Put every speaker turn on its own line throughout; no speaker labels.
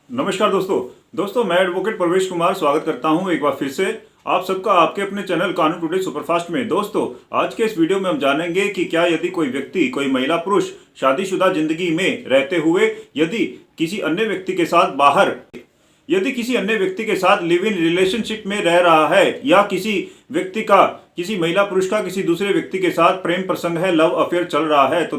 नमस्कार दोस्तों मैं एडवोकेट प्रवेश कुमार स्वागत करता हूं एक बार फिर से आप सबका आपके अपने चैनल कानून टुडे सुपरफास्ट में। दोस्तों आज के इस वीडियो में हम जानेंगे कि क्या यदि कोई व्यक्ति, कोई महिला पुरुष शादीशुदा जिंदगी में रहते हुए यदि किसी अन्य व्यक्ति के साथ लिव इन रिलेशनशिप में रह रहा है या किसी महिला पुरुष का किसी दूसरे व्यक्ति के साथ प्रेम प्रसंग है, लव अफेयर चल रहा है,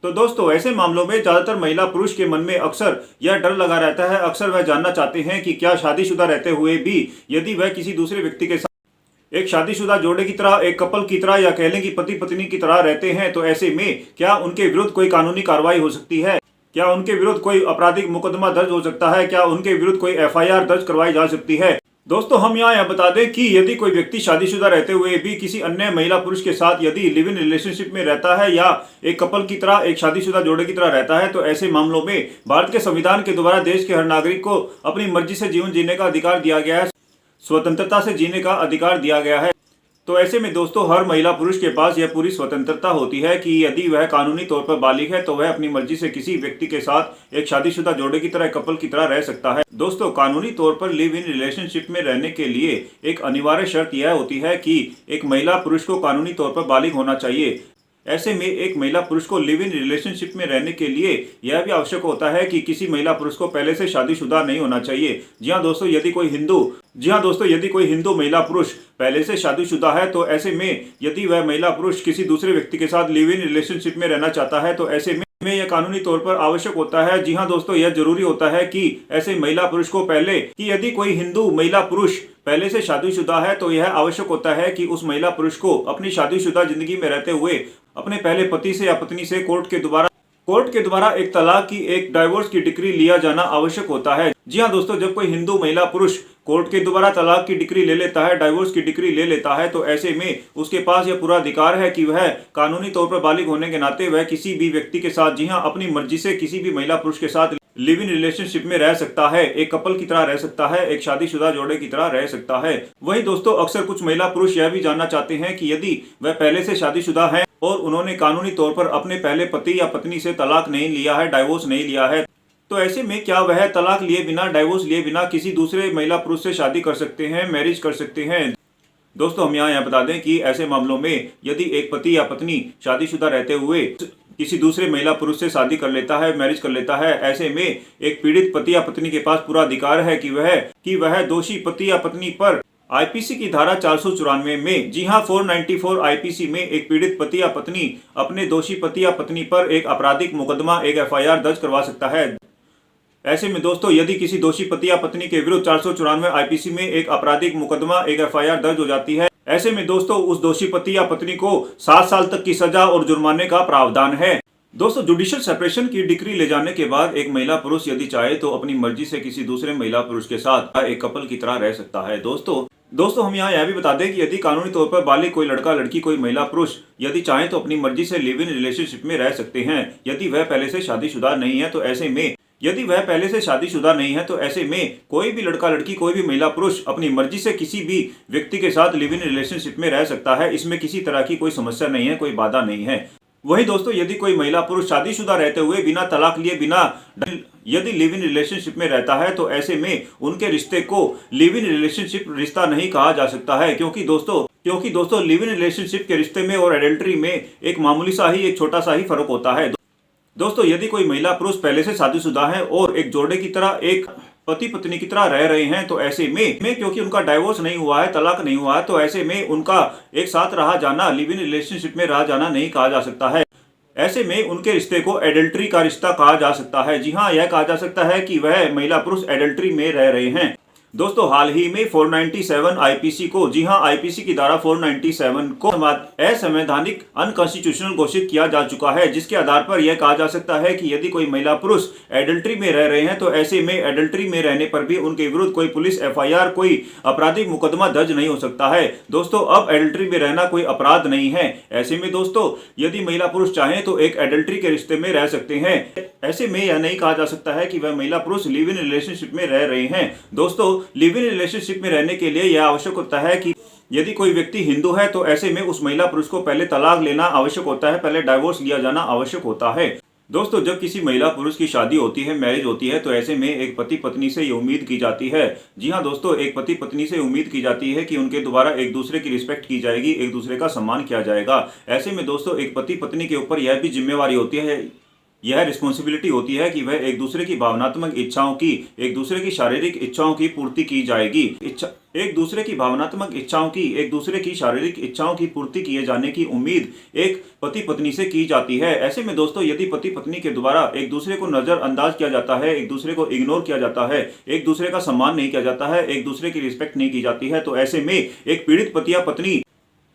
तो दोस्तों ऐसे मामलों में ज्यादातर महिला पुरुष के मन में अक्सर यह डर लगा रहता है। अक्सर वह जानना चाहते हैं कि क्या शादीशुदा रहते हुए भी यदि वह किसी दूसरे व्यक्ति के साथ एक शादीशुदा जोड़े की तरह, एक कपल की तरह या कह लें कि पति पत्नी की तरह रहते हैं, तो ऐसे में क्या उनके विरुद्ध कोई कानूनी कार्रवाई हो सकती है? क्या उनके विरुद्ध कोई आपराधिक मुकदमा दर्ज हो सकता है? क्या उनके विरुद्ध कोई एफआईआर दर्ज करवाई जा सकती है? दोस्तों हम यहाँ यह बता दें कि यदि कोई व्यक्ति शादीशुदा रहते हुए भी किसी अन्य महिला पुरुष के साथ यदि लिव इन रिलेशनशिप में रहता है या एक कपल की तरह, एक शादीशुदा जोड़े की तरह रहता है, तो ऐसे मामलों में भारत के संविधान के द्वारा देश के हर नागरिक को अपनी मर्जी से जीवन जीने का अधिकार दिया गया है, स्वतंत्रता से जीने का अधिकार दिया गया है। तो ऐसे में दोस्तों हर महिला पुरुष के पास यह पूरी स्वतंत्रता होती है कि यदि वह कानूनी तौर पर बालिग है तो वह अपनी मर्जी से किसी व्यक्ति के साथ एक शादीशुदा जोड़े की तरह, कपल की तरह रह सकता है। दोस्तों कानूनी तौर पर लिव इन रिलेशनशिप में रहने के लिए एक अनिवार्य शर्त यह होती है कि एक महिला पुरुष को कानूनी तौर पर बालिग होना चाहिए। ऐसे में एक महिला पुरुष को लिव इन रिलेशनशिप में रहने के लिए यह भी आवश्यक होता है कि किसी महिला पुरुष को पहले से शादीशुदा नहीं होना चाहिए। जी हाँ दोस्तों, यदि कोई हिंदू महिला पुरुष पहले से शादीशुदा है तो ऐसे में यदि वह महिला पुरुष किसी दूसरे व्यक्ति के साथ लिव इन रिलेशनशिप में रहना चाहता है तो ऐसे में यह कानूनी तौर पर आवश्यक होता है। जी हाँ दोस्तों, यह जरूरी होता है कि ऐसे महिला पुरुष को पहले कि यदि कोई हिंदू महिला पुरुष पहले से शादीशुदा है तो यह आवश्यक होता है कि उस महिला पुरुष को अपनी शादीशुदा जिंदगी में रहते हुए अपने पहले पति से या पत्नी से कोर्ट के द्वारा एक तलाक की, एक डाइवोर्स की डिक्री लिया जाना आवश्यक होता है। जी हाँ दोस्तों, जब कोई हिंदू महिला पुरुष कोर्ट के द्वारा तलाक की डिक्री ले लेता है, डाइवोर्स की डिक्री ले लेता है, तो ऐसे में उसके पास यह पूरा अधिकार है कि वह कानूनी तौर पर बालिग होने के नाते वह किसी भी व्यक्ति के साथ, जी हाँ अपनी मर्जी से किसी भी महिला पुरुष के साथ लिव इन रिलेशनशिप में रह सकता है, एक कपल की तरह रह सकता है, एक शादीशुदा जोड़े की तरह रह सकता है। वहीं दोस्तों अक्सर कुछ महिला पुरुष यह भी जानना चाहते हैं कि यदि वह पहले से शादीशुदा है और उन्होंने कानूनी तौर पर अपने पहले पति या पत्नी से तलाक नहीं लिया है, डाइवोर्स नहीं लिया है, तो ऐसे में क्या वह तलाक लिए बिना, डाइवोर्स लिए बिना किसी दूसरे महिला पुरुष से शादी कर सकते हैं, मैरिज कर सकते हैं? दोस्तों हम यहाँ बता दें कि ऐसे मामलों में यदि एक पति या पत्नी शादीशुदा रहते हुए किसी दूसरे महिला पुरुष से शादी कर लेता है, मैरिज कर लेता है, ऐसे में एक पीड़ित पति या पत्नी के पास पूरा अधिकार है कि वह दोषी पति या पत्नी पर आईपीसी की धारा 494 में, जी हाँ 494 आईपीसी में एक पीड़ित पति या पत्नी अपने दोषी पति या पत्नी पर एक आपराधिक मुकदमा, एक एफआईआर दर्ज करवा सकता है। ऐसे में दोस्तों यदि किसी दोषी पति या पत्नी के विरुद्ध 494 आईपीसी में एक आपराधिक मुकदमा, एक एफआईआर दर्ज हो जाती है, ऐसे में दोस्तों उस दोषी पति या पत्नी को 7 साल तक की सजा और जुर्माने का प्रावधान है। दोस्तों जुडिशियल सेपरेशन की डिक्री ले जाने के बाद एक महिला पुरुष यदि चाहे तो अपनी मर्जी से किसी दूसरे महिला पुरुष के साथ एक कपल की तरह रह सकता है। दोस्तों हम यहाँ यह भी बता दें कि यदि कानूनी तौर पर बालिग कोई लड़का लड़की, कोई महिला पुरुष यदि चाहे तो अपनी मर्जी से लिव इन रिलेशनशिप में रह सकते हैं यदि वह पहले से शादीशुदा नहीं है। तो ऐसे में कोई भी लड़का लड़की, कोई भी महिला पुरुष अपनी मर्जी से किसी भी व्यक्ति के साथ लिव इन रिलेशनशिप में रह सकता है। इसमें किसी तरह की कोई समस्या नहीं है, कोई बाधा नहीं है। वहीं दोस्तों यदि कोई महिला पुरुष शादीशुदा रहते हुए बिना तलाक लिए, यदि लिव इन रिलेशनशिप में रहता है तो ऐसे में उनके रिश्ते को लिव इन रिलेशनशिप रिश्ता नहीं कहा जा सकता है, क्योंकि दोस्तों लिव इन रिलेशनशिप के रिश्ते में और एडल्ट्री में एक मामूली सा ही, एक छोटा सा ही फर्क होता है। दोस्तों यदि कोई महिला पुरुष पहले से शादीशुदा है और एक जोड़े की तरह, एक पति पत्नी की तरह रह रहे हैं, तो ऐसे में क्योंकि उनका डाइवोर्स नहीं हुआ है, तलाक नहीं हुआ है, तो ऐसे में उनका एक साथ रहा जाना, लिव इन रिलेशनशिप में रहा जाना नहीं कहा जा सकता है। ऐसे में उनके रिश्ते को एडल्ट्री का रिश्ता कहा जा सकता है। जी हाँ, यह कहा जा सकता है कि वह महिला पुरुष एडल्ट्री में रह रहे हैं। दोस्तों हाल ही में 497 आईपीसी को, जी हाँ आईपीसी की धारा 497 को असंवैधानिक, अनकॉन्स्टिट्यूशनल घोषित किया जा चुका है, जिसके आधार पर यह कहा जा सकता है कि यदि कोई महिला पुरुष एडल्ट्री में रह रहे हैं तो ऐसे में एडल्ट्री में रहने पर भी उनके विरुद्ध कोई पुलिस एफआईआर, कोई आपराधिक मुकदमा दर्ज नहीं हो सकता है। दोस्तों अब एडल्ट्री में रहना कोई अपराध नहीं है। ऐसे में दोस्तों यदि महिला पुरुष चाहें तो एक एडल्ट्री के रिश्ते में रह सकते हैं। ऐसे में यह नहीं कहा जा सकता है कि वह महिला पुरुष लिव इन रिलेशनशिप में रह रहे हैं। दोस्तों लिव इन रिलेशनशिप में रहने के लिए यह आवश्यक होता है कि यदि कोई व्यक्ति हिंदू है तो ऐसे में उस महिला पुरुष को पहले तलाक लेना आवश्यक होता है, पहले डाइवोर्स लिया जाना आवश्यक होता है। दोस्तों, जब किसी महिला पुरुष की शादी होती है, मैरिज होती है, तो ऐसे में एक पति पत्नी से ये उम्मीद की जाती है। जी हाँ दोस्तों, एक पति पत्नी से उम्मीद की जाती है कि उनके द्वारा एक दूसरे की रिस्पेक्ट की जाएगी, एक दूसरे का सम्मान किया जाएगा। ऐसे में दोस्तों, एक पति पत्नी के ऊपर यह भी जिम्मेवारी होती है, यह रिस्पॉन्सिबिलिटी होती है कि वह एक दूसरे की भावनात्मक इच्छाओं की, एक दूसरे की शारीरिक इच्छाओं की पूर्ति की जाएगी। एक दूसरे की भावनात्मक इच्छाओं की, एक दूसरे की शारीरिक इच्छाओं की पूर्ति किए जाने की उम्मीद एक पति पत्नी से की जाती है। ऐसे में दोस्तों, यदि पति पत्नी के द्वारा एक दूसरे को नजरअंदाज किया जाता है, एक दूसरे को इग्नोर किया जाता है, एक दूसरे का सम्मान नहीं किया जाता है, एक दूसरे की रिस्पेक्ट नहीं की जाती है, तो ऐसे में एक पीड़ित पति या पत्नी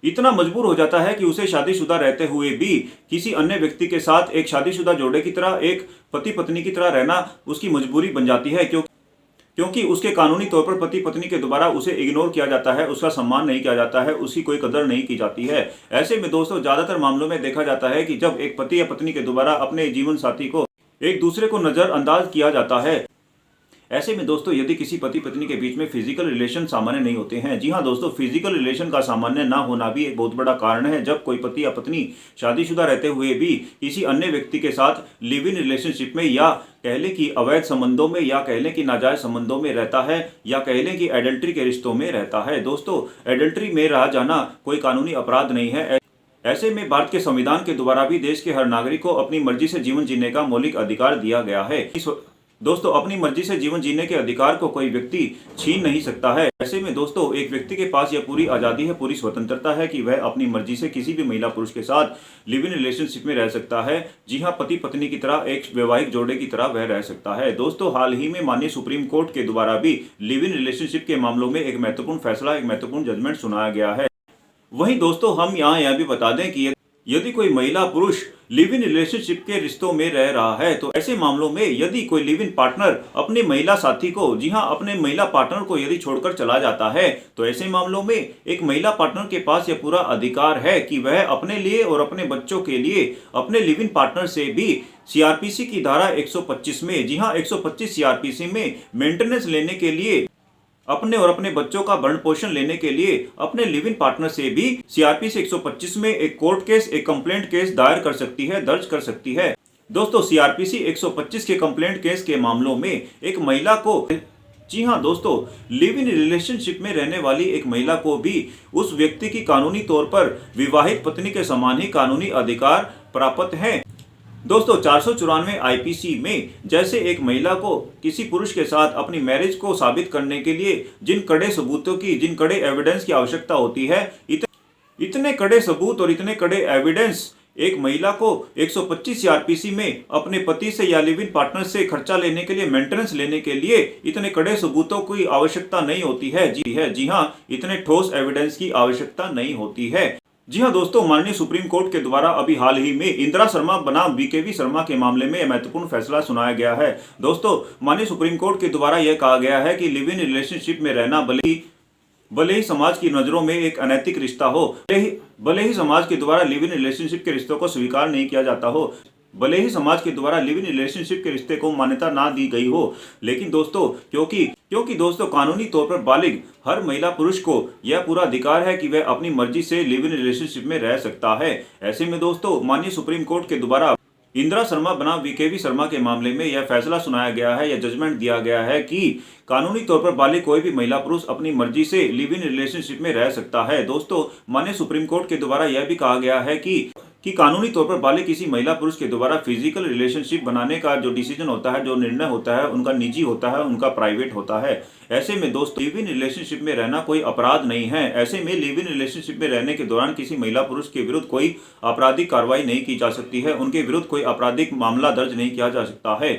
इतना मजबूर हो जाता है कि उसे शादीशुदा रहते हुए भी किसी अन्य व्यक्ति के साथ एक शादीशुदा जोड़े की तरह, एक पति पत्नी की तरह रहना उसकी मजबूरी बन जाती है, क्योंकि उसके कानूनी तौर पर पति पत्नी के द्वारा उसे इग्नोर किया जाता है, उसका सम्मान नहीं किया जाता है, उसकी कोई कदर नहीं की जाती है। ऐसे में दोस्तों, ज्यादातर मामलों में देखा जाता है कि जब एक पति या पत्नी के द्वारा अपने जीवन साथी को एक दूसरे को नजरअंदाज किया जाता है, ऐसे में दोस्तों, यदि किसी पति पत्नी के बीच में फिजिकल रिलेशन सामान्य नहीं होते हैं। जी हाँ दोस्तों, फिजिकल रिलेशन का सामान्य ना होना भी एक बहुत बड़ा कारण है। जब कोई पति या पत्नी शादीशुदा रहते हुए भी किसी अन्य व्यक्ति के साथ लिव इन रिलेशनशिप में, या कह लें कि अवैध संबंधों में, या कह लें कि नाजायज संबंधों में रहता है, या कह लें कि एडल्ट्री के रिश्तों में रहता है। दोस्तों, एडल्ट्री में रह जाना कोई कानूनी अपराध नहीं है। ऐसे में भारत के संविधान के द्वारा भी देश के हर नागरिक को अपनी मर्जी से जीवन जीने का मौलिक अधिकार दिया गया है। दोस्तों, अपनी मर्जी से जीवन जीने के अधिकार को कोई व्यक्ति छीन नहीं सकता है। ऐसे में दोस्तों, एक व्यक्ति के पास यह पूरी आज़ादी है, पूरी स्वतंत्रता है कि वह अपनी मर्जी से किसी भी महिला पुरुष के साथ लिव इन रिलेशनशिप में रह सकता है। जी हाँ, पति पत्नी की तरह, एक वैवाहिक जोड़े की तरह वह रह सकता है। दोस्तों, हाल ही में माननीय सुप्रीम कोर्ट के द्वारा भी लिव इन रिलेशनशिप के मामलों में एक महत्वपूर्ण फैसला, एक महत्वपूर्ण जजमेंट सुनाया गया है। वहीं दोस्तों, हम यहाँ यह भी बता दें कि यदि कोई महिला पुरुष लिव इन रिलेशनशिप के रिश्तों में रह रहा है, तो ऐसे मामलों में यदि कोई लिव इन पार्टनर अपने महिला साथी को, जी हां, अपने महिला पार्टनर को यदि छोड़कर चला जाता है, तो ऐसे मामलों में एक महिला पार्टनर के पास यह पूरा अधिकार है कि वह अपने लिए और अपने बच्चों के लिए अपने लिव इन पार्टनर से भी सीआरपीसी की धारा 125 में, जी हां, 125 सीआरपीसी में मेंटेनेंस लेने के लिए, अपने और अपने बच्चों का भरण पोषण लेने के लिए अपने लिव इन पार्टनर से भी सीआरपीसी 125 में एक कोर्ट केस, एक कंप्लेंट केस दायर कर सकती है, दर्ज कर सकती है। दोस्तों, सीआरपीसी 125 के कंप्लेंट केस के मामलों में एक महिला को, जी हां दोस्तों, लिव इन रिलेशनशिप में रहने वाली एक महिला को भी उस व्यक्ति की कानूनी तौर पर विवाहित पत्नी के समान ही कानूनी अधिकार प्राप्त हैं। दोस्तों, 494 आईपीसी में जैसे एक महिला को किसी पुरुष के साथ अपनी मैरिज को साबित करने के लिए जिन कड़े सबूतों की, जिन कड़े एविडेंस की आवश्यकता होती है, इतने कड़े सबूत और इतने कड़े एविडेंस एक महिला को 125 सीआरपीसी में अपने पति से या लिव इन पार्टनर से खर्चा लेने के लिए, मेंटेनेंस लेने के लिए इतने कड़े सबूतों की आवश्यकता नहीं होती है। जी हाँ, इतने ठोस एविडेंस की आवश्यकता नहीं होती है। जी हाँ दोस्तों, माननीय सुप्रीम कोर्ट के द्वारा अभी हाल ही में इंदिरा शर्मा बनाम वीकेवी शर्मा के मामले में महत्वपूर्ण फैसला सुनाया गया है। दोस्तों, माननीय सुप्रीम कोर्ट के द्वारा यह कहा गया है कि लिव इन रिलेशनशिप में रहना भले ही समाज की नजरों में एक अनैतिक रिश्ता हो, भले ही समाज के द्वारा लिव इन रिलेशनशिप के रिश्तों को स्वीकार नहीं किया जाता हो, भले ही समाज के द्वारा लिव इन रिलेशनशिप के रिश्ते को मान्यता ना दी गई हो, लेकिन दोस्तों, क्योंकि दोस्तों, कानूनी तौर पर बालिग हर महिला पुरुष को यह पूरा अधिकार है कि वह अपनी मर्जी से लिव इन रिलेशनशिप में रह सकता है। ऐसे में दोस्तों, माननीय सुप्रीम कोर्ट के द्वारा इंदिरा शर्मा बनाम वीकेवी शर्मा के मामले में यह फैसला सुनाया गया है, यह जजमेंट दिया गया है कि कानूनी तौर पर बालिग कोई भी महिला पुरुष अपनी मर्जी से लिव इन रिलेशनशिप में रह सकता है। दोस्तों, माननीय सुप्रीम कोर्ट के द्वारा यह भी कहा गया है कि कानूनी तौर पर बालिग किसी महिला पुरुष के द्वारा फिजिकल रिलेशनशिप बनाने का जो डिसीजन होता है, जो निर्णय होता है, उनका निजी होता है, उनका प्राइवेट होता है। ऐसे में दोस्तों, लिव इन रिलेशनशिप में रहना कोई अपराध नहीं है। ऐसे में लिव इन रिलेशनशिप में रहने के दौरान किसी महिला पुरुष के विरुद्ध कोई आपराधिक कार्रवाई नहीं की जा सकती है, उनके विरुद्ध कोई आपराधिक मामला दर्ज नहीं किया जा सकता है।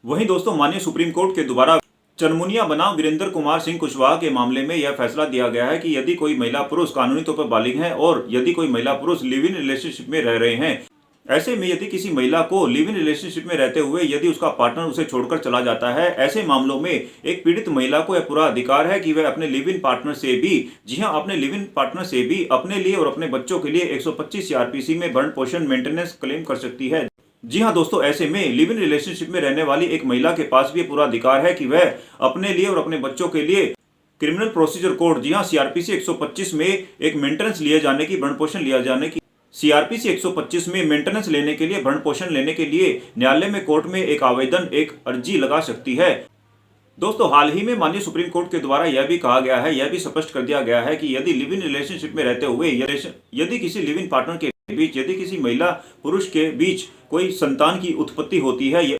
वहीं दोस्तों, माननीय सुप्रीम कोर्ट के द्वारा चनमुनिया बनाम वीरेंद्र कुमार सिंह कुशवाहा के मामले में यह फैसला दिया गया है कि यदि कोई महिला पुरुष कानूनी तौर पर बालिग है और यदि कोई महिला पुरुष लिव इन रिलेशनशिप में रह रहे हैं, ऐसे में यदि किसी महिला को लिव इन रिलेशनशिप में रहते हुए यदि उसका पार्टनर उसे छोड़कर चला जाता है, ऐसे मामलों में एक पीड़ित महिला को यह पूरा अधिकार है कि वह अपने लिव इन पार्टनर से भी, जी हां, अपने लिव इन पार्टनर से भी अपने लिए और अपने बच्चों के लिए 125 सीआरपीसी में भरण पोषण मेंटेनेंस क्लेम कर सकती है। जी हाँ दोस्तों, ऐसे में लिव इन रिलेशनशिप में रहने वाली एक महिला के पास भी पूरा अधिकार है कि वह अपने लिए और अपने बच्चों के लिए क्रिमिनल प्रोसीजर कोड, जी हाँ, सीआरपीसी 125 में एक मेंटेनेंस लिए जाने की, भरण पोषण लिया जाने की सीआरपीसी 125 में मेंटेनेंस लेने के लिए, भरण पोषण लेने के लिए न्यायालय में, कोर्ट में एक आवेदन, एक अर्जी लगा सकती है। दोस्तों, हाल ही में माननीय सुप्रीम कोर्ट के द्वारा यह भी कहा गया है, यह भी स्पष्ट कर दिया गया है कि यदि लिव इन रिलेशनशिप में रहते हुए यदि किसी लिव इन पार्टनर के बीच, यदि किसी महिला पुरुष के बीच कोई संतान की उत्पत्ति होती है,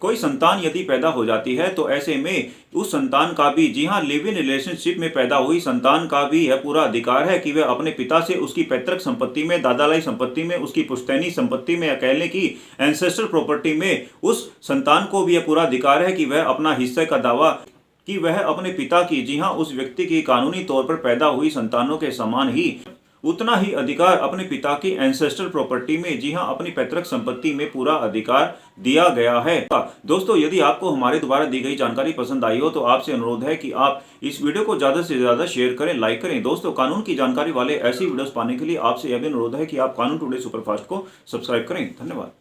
कोई संतान यदि पैदा हो जाती है, तो ऐसे में उस संतान का भी, जी हाँ, लिव इन रिलेशनशिप में पैदा हुई संतान का भी यह पूरा अधिकार है कि वह अपने पिता से उसकी पैतृक संपत्ति में, दादालाई संपत्ति में, उसकी पुश्तैनी संपत्ति में, या कह लें कि एंसेस्टर प्रॉपर्टी में, उस संतान को भी यह पूरा अधिकार है कि वह अपना हिस्से का दावा, कि वह अपने पिता की, जी हाँ, उस व्यक्ति की कानूनी तौर पर पैदा हुई संतानों के समान ही उतना ही अधिकार अपने पिता की एंसेस्टर प्रॉपर्टी में, जी हां, अपनी पैतृक संपत्ति में पूरा अधिकार दिया गया है। दोस्तों, यदि आपको हमारे द्वारा दी गई जानकारी पसंद आई हो तो आपसे अनुरोध है कि आप इस वीडियो को ज्यादा से ज्यादा शेयर करें, लाइक करें। दोस्तों, कानून की जानकारी वाले ऐसी वीडियोस पाने के लिए आपसे यह भी अनुरोध है कि आप कानून टुडे सुपरफास्ट को सब्सक्राइब करें। धन्यवाद।